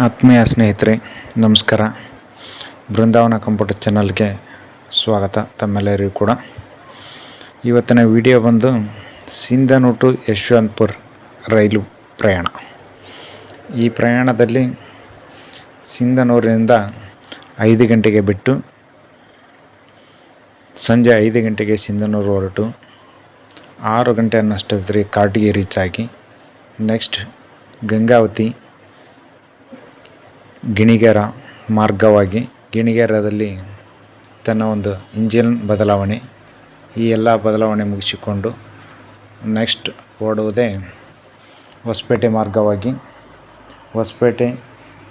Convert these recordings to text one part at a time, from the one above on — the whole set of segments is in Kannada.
ಆತ್ಮೀಯ ಸ್ನೇಹಿತರೆ, ನಮಸ್ಕಾರ. ಬೃಂದಾವನ ಕಂಪ್ಯೂಟರ್ ಚಾನಲ್ಗೆ ಸ್ವಾಗತ ತಮ್ಮೆಲ್ಲರಿಗೂ ಕೂಡ. ಇವತ್ತಿನ ವಿಡಿಯೋ ಬಂದು ಸಿಂಧನೂರು ಟು ಯಶವಂತಪುರ ರೈಲು ಪ್ರಯಾಣ. ಈ ಪ್ರಯಾಣದಲ್ಲಿ ಸಿಂಧನೂರಿನಿಂದ 5 ಗಂಟೆಗೆ ಬಿಟ್ಟು ಸಂಜೆ 5 ಗಂಟೆಗೆ ಸಿಂಧನೂರು ಹೊರಟು 6 ಗಂಟೆ ಅನ್ನಷ್ಟೊತ್ತಿಗೆ ಕಾಟಿಗೆ ರೀಚ್ ಆಗಿ ನೆಕ್ಸ್ಟ್ ಗಂಗಾವತಿ ಗಿಣಿಗೆರ ಮಾರ್ಗವಾಗಿ ಗಿಣಿಗೆರದಲ್ಲಿ ತನ್ನ ಒಂದು ಇಂಜಿನ್ ಬದಲಾವಣೆ ಈ ಎಲ್ಲ ಬದಲಾವಣೆ ಮುಗಿಸಿಕೊಂಡು ನೆಕ್ಸ್ಟ್ ಓಡುವುದೇ ಹೊಸಪೇಟೆ ಮಾರ್ಗವಾಗಿ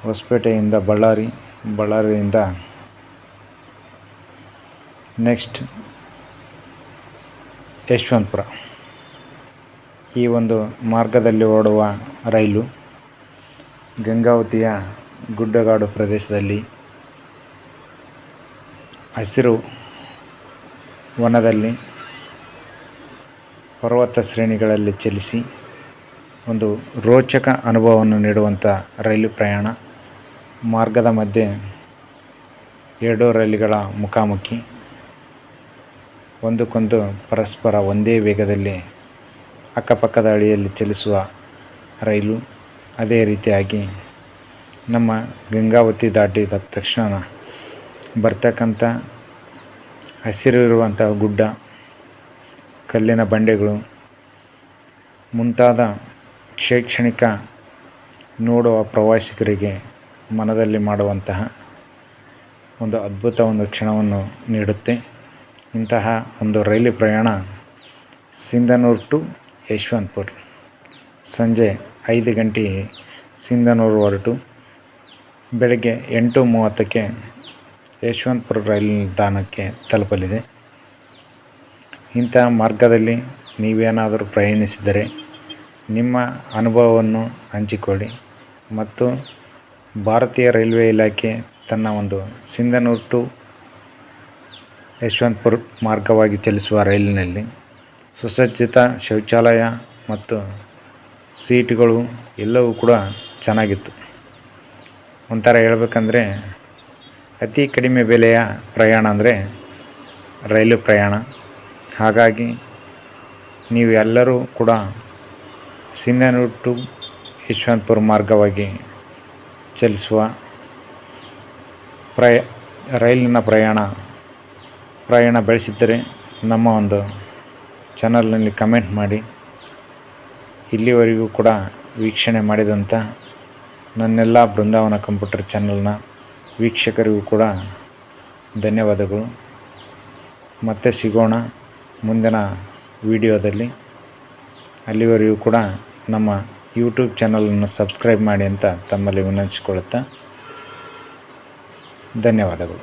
ಹೊಸಪೇಟೆಯಿಂದ ಬಳ್ಳಾರಿಯಿಂದ ನೆಕ್ಸ್ಟ್ ಯಶವಂತಪುರ. ಈ ಒಂದು ಮಾರ್ಗದಲ್ಲಿ ಓಡುವ ರೈಲು ಗಂಗಾವತಿಯ ಗುಡ್ಡಗಾಡು ಪ್ರದೇಶದಲ್ಲಿ ಹಸಿರು ವನದಲ್ಲಿ ಪರ್ವತ ಶ್ರೇಣಿಗಳಲ್ಲಿ ಚಲಿಸಿ ಒಂದು ರೋಚಕ ಅನುಭವವನ್ನು ನೀಡುವಂಥ ರೈಲು ಪ್ರಯಾಣ. ಮಾರ್ಗದ ಮಧ್ಯೆ 2 ರೈಲುಗಳ ಮುಖಾಮುಖಿ ಒಂದಕ್ಕೊಂದು ಪರಸ್ಪರ ಒಂದೇ ವೇಗದಲ್ಲಿ ಅಕ್ಕಪಕ್ಕದ ಹಳಿಯಲ್ಲಿ ಚಲಿಸುವ ರೈಲು. ಅದೇ ರೀತಿಯಾಗಿ ನಮ್ಮ ಗಂಗಾವತಿ ದಾಟಿದ ತಕ್ಷಣ ಬರ್ತಕ್ಕಂಥ ಹಸಿರು ಇರುವಂಥ ಗುಡ್ಡ, ಕಲ್ಲಿನ ಬಂಡೆಗಳು ಮುಂತಾದ ಶೈಕ್ಷಣಿಕ ನೋಡುವ ಪ್ರವಾಸಿಗರಿಗೆ ಮನದಲ್ಲಿ ಮಾಡುವಂತಹ ಒಂದು ಅದ್ಭುತ ಒಂದು ಕ್ಷಣವನ್ನು ನೀಡುತ್ತೆ. ಇಂತಹ ಒಂದು ರೈಲು ಪ್ರಯಾಣ ಸಿಂಧನೂರು ಟು ಯಶವಂತಪುರ. ಸಂಜೆ 5 ಗಂಟೆಗೆ ಸಿಂಧನೂರು ಹೊರಟು ಬೆಳಗ್ಗೆ 8:30ಕ್ಕೆ ಯಶವಂತಪುರ ರೈಲು ನಿಲ್ದಾಣಕ್ಕೆ ತಲುಪಲಿದೆ. ಇಂತಹ ಮಾರ್ಗದಲ್ಲಿ ನೀವೇನಾದರೂ ಪ್ರಯಾಣಿಸಿದರೆ ನಿಮ್ಮ ಅನುಭವವನ್ನು ಹಂಚಿಕೊಳ್ಳಿ. ಮತ್ತು ಭಾರತೀಯ ರೈಲ್ವೆ ಇಲಾಖೆ ತನ್ನ ಒಂದು ಸಿಂಧನೂರು ಟು ಯಶವಂತಪುರ ಮಾರ್ಗವಾಗಿ ಚಲಿಸುವ ರೈಲಿನಲ್ಲಿ ಸುಸಜ್ಜಿತ ಶೌಚಾಲಯ ಮತ್ತು ಸೀಟುಗಳು ಎಲ್ಲವೂ ಕೂಡ ಚೆನ್ನಾಗಿತ್ತು. ಒಂಥರ ಹೇಳ್ಬೇಕಂದ್ರೆ ಅತಿ ಕಡಿಮೆ ಬೆಲೆಯ ಪ್ರಯಾಣ ಅಂದರೆ ರೈಲು ಪ್ರಯಾಣ. ಹಾಗಾಗಿ ನೀವೆಲ್ಲರೂ ಕೂಡ ಸಿಂಧನೂರು ಟು ಯಶವಂತಪುರ ಮಾರ್ಗವಾಗಿ ಚಲಿಸುವ ರೈಲಿನ ಪ್ರಯಾಣ ಬೆಳೆಸಿದ್ದರೆ ನಮ್ಮ ಒಂದು ಚಾನಲ್ನಲ್ಲಿ ಕಮೆಂಟ್ ಮಾಡಿ. ಇಲ್ಲಿವರೆಗೂ ಕೂಡ ವೀಕ್ಷಣೆ ಮಾಡಿದಂಥ ನನ್ನೆಲ್ಲ ಬೃಂದಾವನ ಕಂಪ್ಯೂಟರ್ ಚಾನಲ್ನ ವೀಕ್ಷಕರಿಗೂ ಕೂಡ ಧನ್ಯವಾದಗಳು. ಮತ್ತೆ ಸಿಗೋಣ ಮುಂದಿನ ವಿಡಿಯೋದಲ್ಲಿ. ಅಲ್ಲಿವರೆಗೂ ಕೂಡ ನಮ್ಮ ಯೂಟ್ಯೂಬ್ ಚಾನಲನ್ನು ಸಬ್ಸ್ಕ್ರೈಬ್ ಮಾಡಿ ಅಂತ ತಮ್ಮಲ್ಲಿ ವಿನಂತಿಸಿಕೊಳ್ಳುತ್ತಾ ಧನ್ಯವಾದಗಳು.